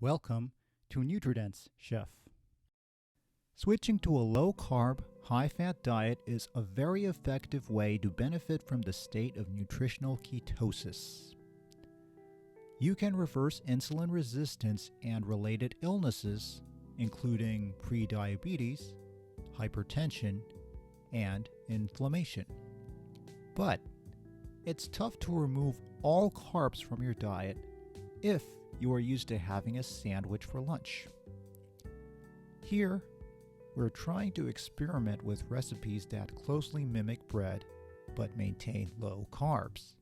Welcome to Nutridense Chef. Switching to a low-carb, high-fat diet is a very effective way to benefit from the state of nutritional ketosis. You can reverse insulin resistance and related illnesses, including prediabetes, hypertension, and inflammation. But it's tough to remove all carbs from your diet if you are used to having a sandwich for lunch. Here, we're trying to experiment with recipes that closely mimic bread but maintain low carbs.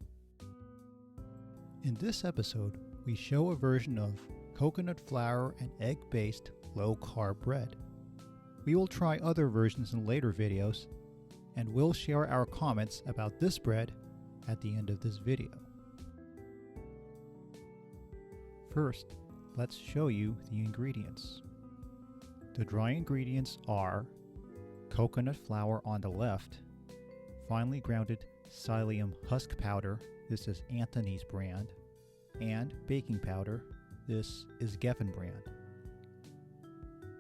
In this episode, we show a version of coconut flour and egg-based low-carb bread. We will try other versions in later videos, and we'll share our comments about this bread at the end of this video. First, let's show you the ingredients. The dry ingredients are coconut flour on the left, finely grounded psyllium husk powder, this is Anthony's brand, and baking powder, this is Geffen brand.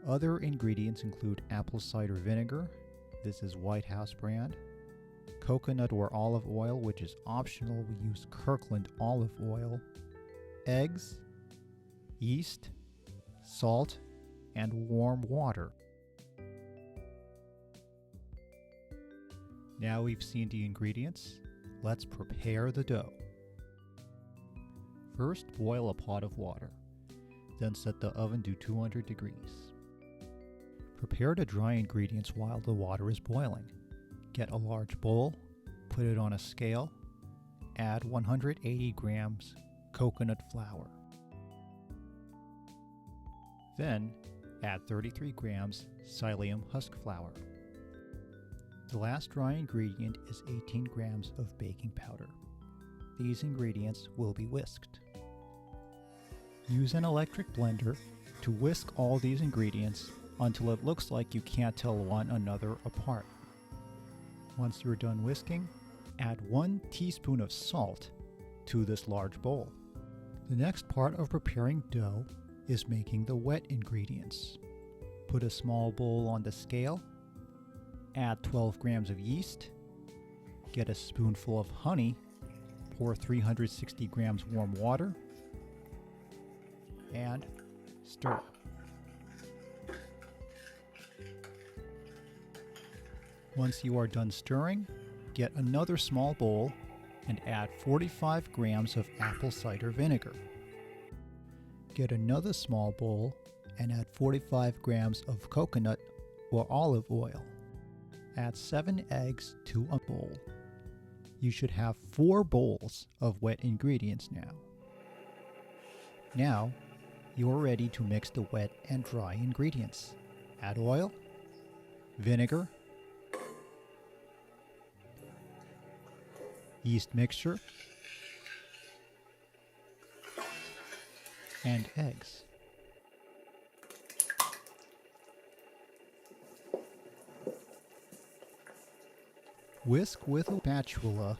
Other ingredients include apple cider vinegar, this is White House brand, coconut or olive oil, which is optional, we use Kirkland olive oil, eggs, yeast, salt, and warm water. Now we've seen the ingredients, let's prepare the dough. First, boil a pot of water, then set the oven to 200 degrees. Prepare the dry ingredients while the water is boiling. Get a large bowl, put it on a scale, add 180 grams coconut flour. Then, add 33 grams psyllium husk flour. The last dry ingredient is 18 grams of baking powder. These ingredients will be whisked. Use an electric blender to whisk all these ingredients until it looks like you can't tell one another apart. Once you're done whisking, add 1 teaspoon of salt to this large bowl. The next part of preparing dough is making the wet ingredients. Put a small bowl on the scale, add 12 grams of yeast, get a spoonful of honey, pour 360 grams warm water, and stir. Once you are done stirring, get another small bowl and add 45 grams of apple cider vinegar. Get another small bowl and add 45 grams of coconut or olive oil. Add 7 eggs to a bowl. You should have 4 bowls of wet ingredients now. Now, you're ready to mix the wet and dry ingredients. Add oil, vinegar, yeast mixture, and eggs. Whisk with a spatula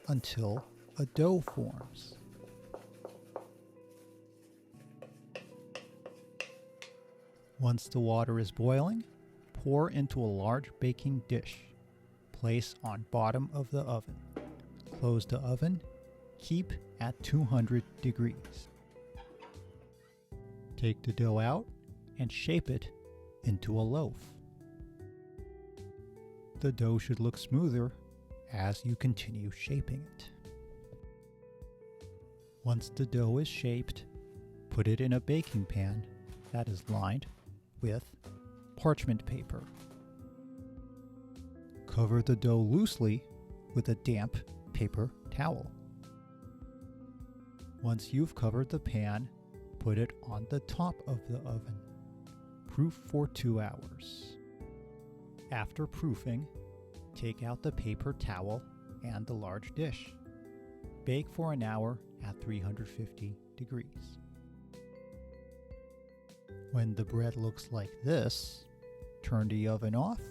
until a dough forms. Once the water is boiling, pour into a large baking dish. Place on bottom of the oven. Close the oven. Keep at 200 degrees. Take the dough out and shape it into a loaf. The dough should look smoother as you continue shaping it. Once the dough is shaped, put it in a baking pan that is lined with parchment paper. Cover the dough loosely with a damp paper towel. Once you've covered the pan, put it on the top of the oven. Proof for 2 hours. After proofing, take out the paper towel and the large dish. Bake for an hour at 350 degrees. When the bread looks like this, turn the oven off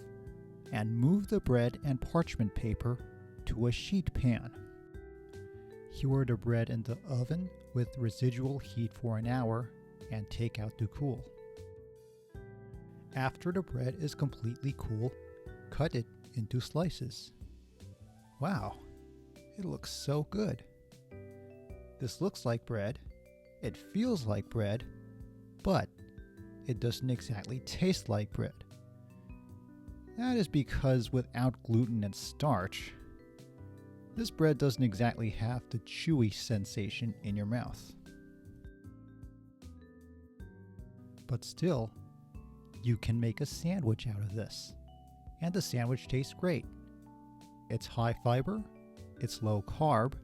and move the bread and parchment paper to a sheet pan. Cure the bread in the oven with residual heat for an hour and take out to cool. After the bread is completely cool, cut it into slices. Wow, it looks so good. This looks like bread, it feels like bread, but it doesn't exactly taste like bread. That is because without gluten and starch, this bread doesn't exactly have the chewy sensation in your mouth. But still, you can make a sandwich out of this, and the sandwich tastes great. It's high fiber, it's low carb,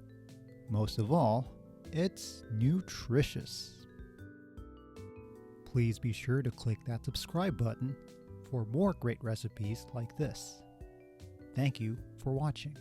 most of all, it's nutritious. Please be sure to click that subscribe button for more great recipes like this. Thank you for watching.